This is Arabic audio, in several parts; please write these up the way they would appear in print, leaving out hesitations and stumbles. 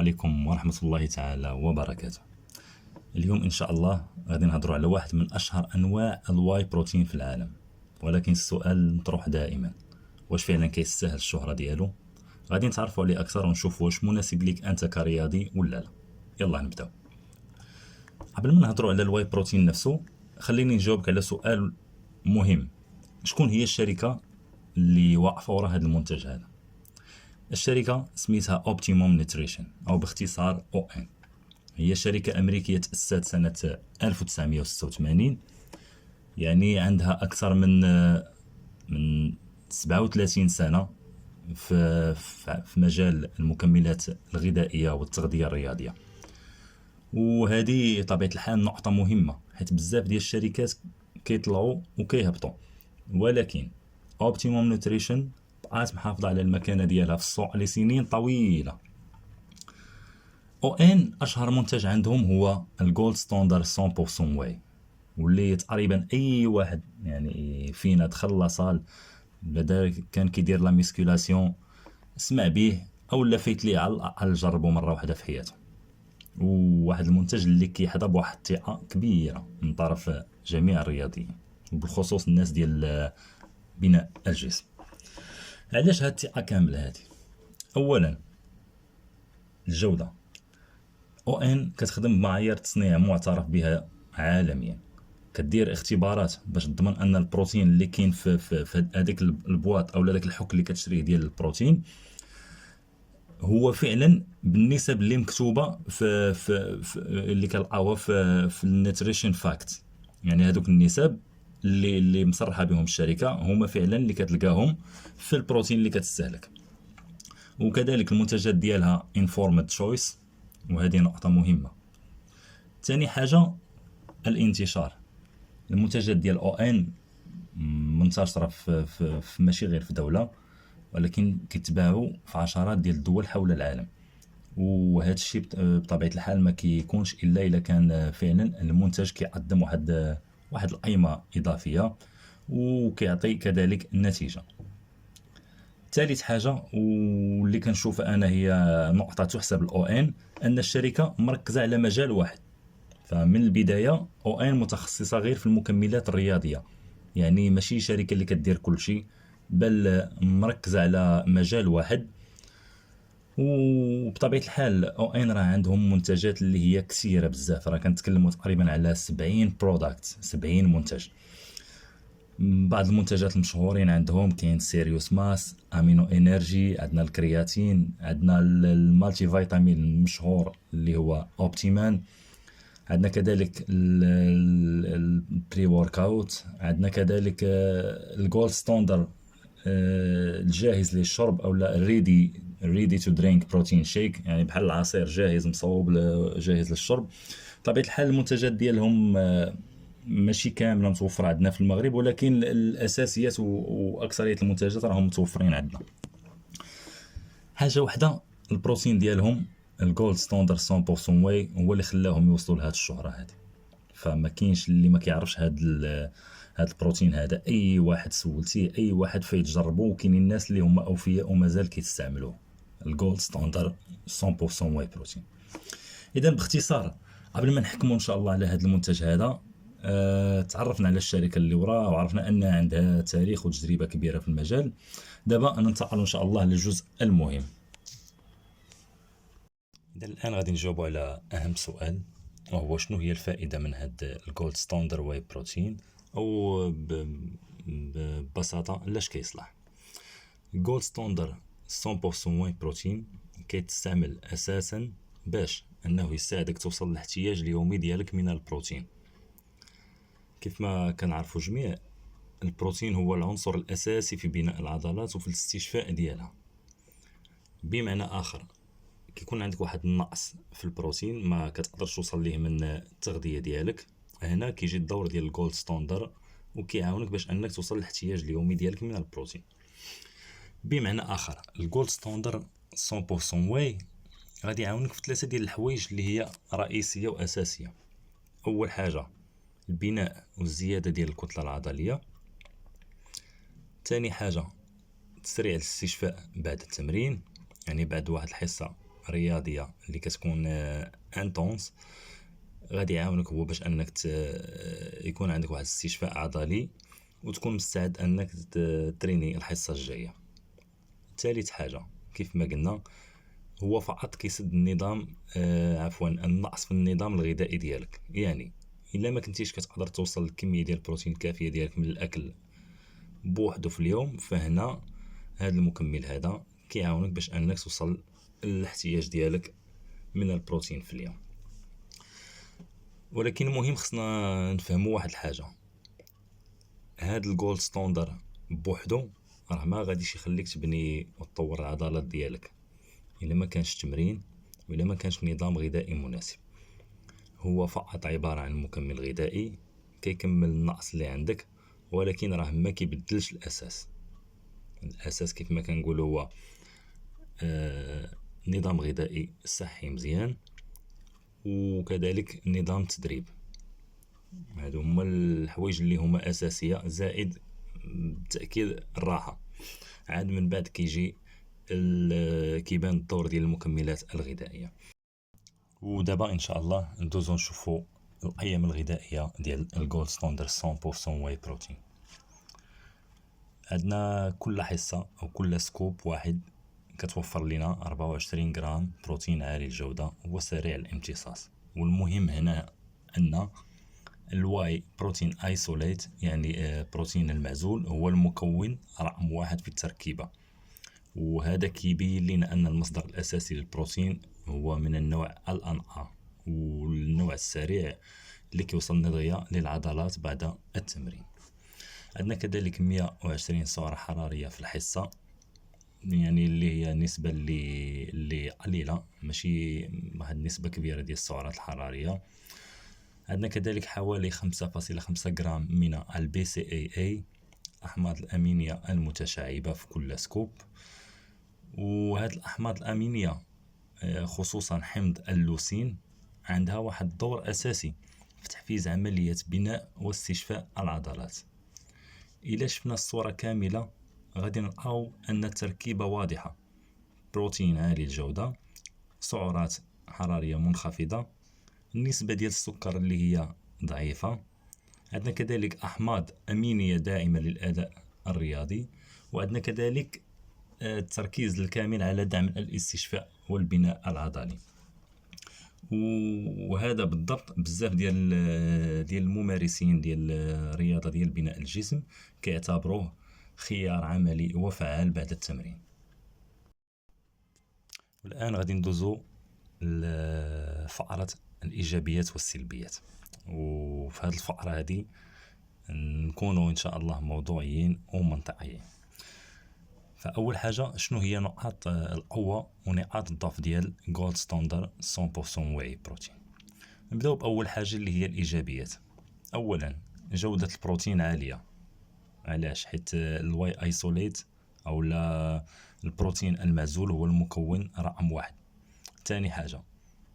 عليكم ورحمة الله تعالى وبركاته. اليوم إن شاء الله غادي نهضروا على واحد من أشهر أنواع الواي بروتين في العالم، ولكن السؤال المطروح دائما: واش فعلا كيستاهل الشهرة ديالو؟ غادي نتعرفوا عليه أكثر ونشوفوا واش مناسب ليك أنت كرياضي ولا لا. يلا نبداو. قبل ما نهضروا على الواي بروتين نفسه، خليني نجاوبك على سؤال مهم: شكون هي الشركة اللي واقفة وراء هذا المنتج هذا؟ الشركة سميتها اوبتيموم نيوتريشن أو باختصار ON. هي شركة أمريكية تأسست سنة 1986، يعني عندها أكثر من 37 سنة في مجال المكملات الغذائية والتغذية الرياضية. وهذه طبيعة الحال نقطة مهمة، حيث بزاف ديال الشركات كيطلعوا وكيهبطوا، ولكن اوبتيموم نيوتريشن بقات محافظة على المكانة ديالها في السوق لسنين طويلة. ON أشهر منتج عندهم هو الجولد ستاندر 100% واي، واللي تقريبا أي واحد يعني فينا دخل لاصال بدا كان كيدير لا ميسكولاسيون سمع به أو لا فايت ليه على الأقل جربه مرة واحدة في حياته. وواحد المنتج اللي كيحظى بواحد الثقة كبيرة من طرف جميع الرياضيين، وبالخصوص الناس ديال بناء الجسم. علاش هاد الثقة كاملة هادي؟ أولا الجودة. ON كتخدم بمعايير تصنيع معترف بها عالميا، كدير اختبارات باش تضمن ان البروتين اللي كاين في هذيك البواط او داك الحك اللي كتشريه ديال البروتين هو فعلا بالنسب اللي مكتوبه في اللي كنلقاوها في النيوتريشن فاكت. يعني هذوك النسب اللي مصرحه بهم الشركه هما فعلا اللي كتلقاهم في البروتين اللي كتستهلك. وكذلك المنتجات ديالها انفورمد تشويس، وهذه نقطة مهمة. ثاني حاجة الانتشار. المنتجات ديال ON منتشرة في ماشي غير في دولة، ولكن كيتباعوا في عشرات ديال الدول حول العالم. وهذا الشيء بطبيعة الحال ما كيكونش إلا إلا كان فعلا المنتج كيقدم واحد القيمة إضافية وكيعطي كذلك النتيجة. ثالث حاجة واللي كنشوفها أنا هي نقطة تحسب ON، أن الشركة مركزة على مجال واحد. فمن البداية ON متخصصة غير في المكملات الرياضية، يعني ماشي شركة اللي كدير كل شيء، بل مركزة على مجال واحد. وبطبيعة الحال ON راه عندهم منتجات اللي هي كثيرة بزاف، راه كنتكلموا تقريبا على 70 برودكت، 70 منتج. بعض المنتجات المشهورين عندهم كاين سيريوس ماس، امينو انرجي، عندنا الكرياتين، عندنا المالتي فيتامين المشهور اللي هو اوبتيمان، عندنا كذلك البري ورك اوت، عندنا كذلك الجولد ستاندر الجاهز للشرب او لا ريدي تو درينك بروتين شيك، يعني بحال العصير جاهز مصوب جاهز للشرب. طبيعة الحال المنتجات ديالهم ماشي كامله متوفره عندنا في المغرب، ولكن الاساسيات واكثريه المنتجات راهم متوفرين عندنا. حاجه واحده، البروتين ديالهم الجولد ستاندر 100% واي هو اللي خلاهم يوصلوا لهذه الشهره هذه. فما كاينش اللي ما كيعرفش هذا البروتين هذا. اي واحد سولتيه، اي واحد فايت جربه، وكاينين الناس اللي هما اوفياء ومازال كيستعملوه الجولد ستاندر 100% واي بروتين. اذا باختصار، قبل ما نحكموا ان شاء الله على هذا المنتج هذا، تعرفنا على الشركة اللي وراء وعرفنا أن عندها تاريخ وتجربة كبيرة في المجال. دابا ننتقل إن شاء الله للجزء المهم. إذا الآن غادي نجاوبوا على أهم سؤال، وهو شنو هي الفائدة من هاد الجولد ستاندر واي بروتين، أو ببساطة لاش كيصلح. الجولد ستاندر 100% واي بروتين كيتستعمل أساسا باش أنه يساعدك توصل للاحتياج اليومي ديالك من البروتين. كيف ما كنعرفوا جميع، البروتين هو العنصر الأساسي في بناء العضلات وفي الاستشفاء ديالها. بمعنى آخر، كيكون عندك واحد النقص في البروتين ما كتقدرش توصل ليه من التغذية ديالك، هنا كيجي الدور ديال الجولد ستاندر وكيعاونك باش أنك توصل للاحتياج اليومي ديالك من البروتين. بمعنى آخر، الجولد ستاندر 100% واي غادي يعاونك في ثلاثة ديال الحوايج اللي هي رئيسية وأساسية. أول حاجة البناء والزيادة ديال الكتلة العضلية. ثاني حاجة تسريع الاستشفاء بعد التمرين، يعني بعد واحد الحصة رياضيه اللي كتكون انتونس، غادي يعاونك هو باش انك يكون عندك واحد الاستشفاء عضلي وتكون مستعد انك تريني الحصه الجايه. ثالث حاجه كيف ما قلنا هو فقط كيسد النظام النقص في النظام الغذائي ديالك. يعني الا ما كنتيش كتقدر توصل للكميه ديال البروتين الكافيه ديالك من الاكل بوحدو في اليوم، فهنا هذا المكمل هذا كيعاونك باش انك توصل للاحتياج ديالك من البروتين في اليوم. ولكن المهم خصنا نفهموا واحد الحاجه، هاد الجولد ستاندر بوحدو راه ما غاديش يخليك تبني وتطور العضلات ديالك الا ما كانش تمرين ولا ما كانش نظام غذائي مناسب. هو فقط عباره عن مكمل غذائي كيكمل النقص اللي عندك، ولكن راه ما كيبدلش الاساس. الاساس كيف ما كنقولوا هو نظام غذائي صحي مزيان وكذلك نظام تدريب. هادو هما الحوايج اللي هما اساسيه، زائد بالتاكيد الراحه. عاد من بعد كيبان الدور ديال المكملات الغذائيه. ودابا ان شاء الله ندوزو نشوفوا القيم الغذائيه ديال الجولد ستاندر 100% واي بروتين. عندنا كل حصه او كل سكوب واحد كتوفر لنا 24 غرام بروتين عالي الجوده وسريع الامتصاص. والمهم هنا ان الواي بروتين ايسوليت، يعني بروتين المعزول، هو المكون رقم واحد في التركيبه. وهذا كيبين لنا ان المصدر الاساسي للبروتين هو من النوع الانقى والنوع السريع اللي كيوصل دغيا للعضلات بعد التمرين. عندنا كذلك 120 سعرة حرارية في الحصة، يعني اللي هي نسبة اللي قليلة، ماشي واحد النسبة كبيرة ديال السعرات الحرارية. عندنا كذلك حوالي 5.5 غرام من البي سي اي الأحماض الأمينية المتشعبة في كل سكوب. وهاد الأحماض الأمينية خصوصا حمض اللوسين عندها واحد الدور أساسي في تحفيز عملية بناء واستشفاء العضلات. إلا شفنا الصورة كاملة غادي نلقاو أن التركيبة واضحة: بروتين عالي الجودة، سعرات حرارية منخفضة، النسبة ديال السكر اللي هي ضعيفة. عندنا كذلك أحماض أمينية داعمة للأداء الرياضي، وعندنا كذلك التركيز الكامل على دعم الاستشفاء والبناء العضلي. وهذا بالضبط بزاف ديال الممارسين ديال الرياضه ديال بناء الجسم كيعتبروه خيار عملي وفعال بعد التمرين. والان غادي ندوزو لفقره الايجابيات والسلبيات. وفي هذه الفقره هذه نكونوا ان شاء الله موضوعيين ومنطقيين. فاول حاجه شنو هي نقاط القوه ونقاط الضعف ديال جولد ستاندر 100% واي بروتين؟ نبداو باول حاجه اللي هي الايجابيات. اولا جوده البروتين عاليه. علاش؟ حيت الواي ايسوليت او لا البروتين المعزول هو المكون رقم واحد. ثاني حاجه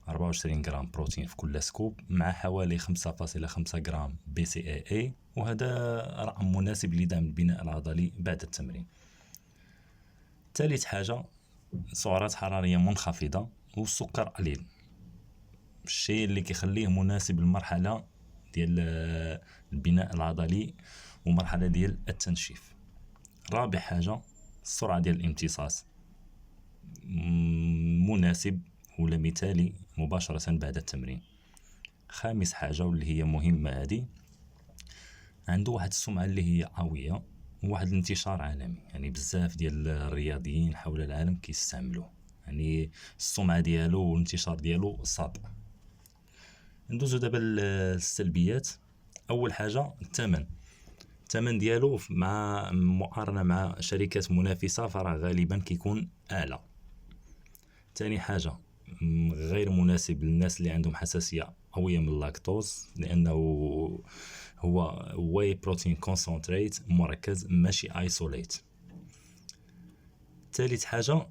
24 غرام بروتين في كل سكوب مع حوالي 5.5 غرام بي سي اي، وهذا رقم مناسب لدعم البناء العضلي بعد التمرين. ثالث حاجة سعرات حرارية منخفضة والسكر قليل، الشيء اللي كيخليه مناسب للمرحلة ديال البناء العضلي ومرحلة ديال التنشيف. رابع حاجة السرعة ديال الامتصاص، مناسب ولا مثالي مباشرة بعد التمرين. خامس حاجة واللي هي مهمة هذه، عنده واحد السمعة اللي هي قوية وواحد الانتشار عالمي، يعني بزاف ديال الرياضيين حول العالم كيستعملوه، يعني السمعة ديالو والانتشار ديالو صعب. ندوزو دابا للسلبيات. اول حاجة الثمن ديالو مع مقارنة مع شركات منافسة فراه غالبا كيكون اعلى. ثاني حاجة غير مناسب للناس اللي عندهم حساسية قوية من اللاكتوز، لانه هو واي بروتين كونسنتريت مركز ماشي ايسوليت. ثالث حاجه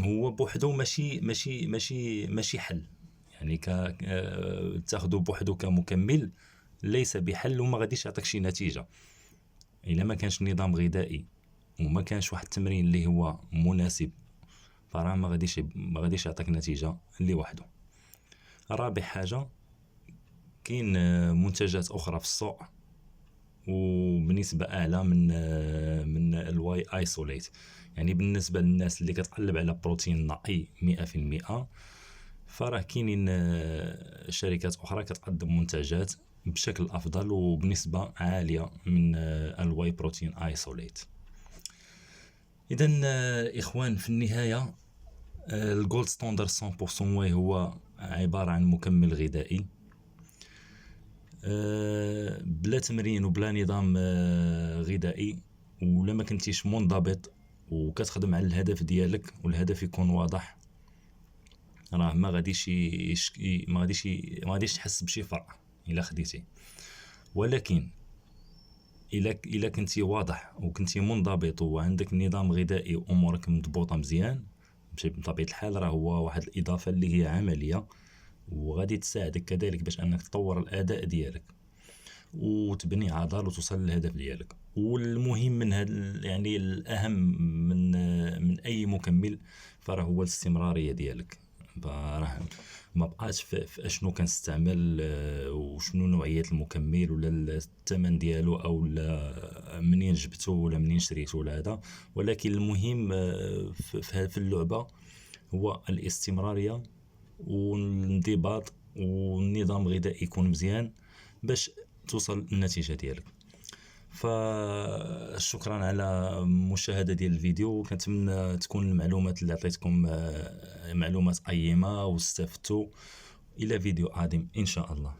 هو بوحدو ماشي حل، يعني تاخذه بوحدو كمكمل ليس بحل وما غاديش يعطيك شي نتيجه. الا ما كانش نظام غذائي وما كانش واحد التمرين اللي هو مناسب فراه ما غاديش يعطيك نتيجه لوحده. رابع حاجه، كاين منتجات اخرى في السوق وبنسبه اعلى من الواي ايسوليت. يعني بالنسبه للناس اللي كتقلب على بروتين نقي 100%، فراه كاينين شركات اخرى كتقدم منتجات بشكل افضل وبنسبه عاليه من الواي بروتين ايسوليت. اذا اخوان، في النهايه الجولد ستاندر 100% واي هو عباره عن مكمل غذائي بلا تمرين وبلا نظام غذائي، ولا ما كنتيش منضبط وكتخدم على الهدف ديالك والهدف يكون واضح، راه ما غاديش تحس بشي فرق الا خديتي. ولكن الا كنتي واضح وكنتي منضبط وعندك نظام غذائي وامورك مضبوطه مزيان، بطبيعه الحال راه هو واحد الاضافه اللي هي عمليه وغادي تساعدك كذلك باش انك تطور الاداء ديالك وتبني عضل وتوصل للهدف ديالك. والمهم من هذا، يعني الاهم من اي مكمل، فراه هو الاستمراريه ديالك. فراه ما بقاش في اشنو كنستعمل وشنو نوعيه المكمل ولا الثمن ديالو او منين جبته ولا منين شريته ولا هذا، ولكن المهم في اللعبه هو الاستمراريه والانضباط والنظام الغذائي يكون مزيان باش توصل للنتيجه ديالك. فشكرا على مشاهده ديال الفيديو، كنتمنى تكون المعلومات اللي عطيتكم معلومات قيمه واستفدتوا. الى فيديو قادم ان شاء الله.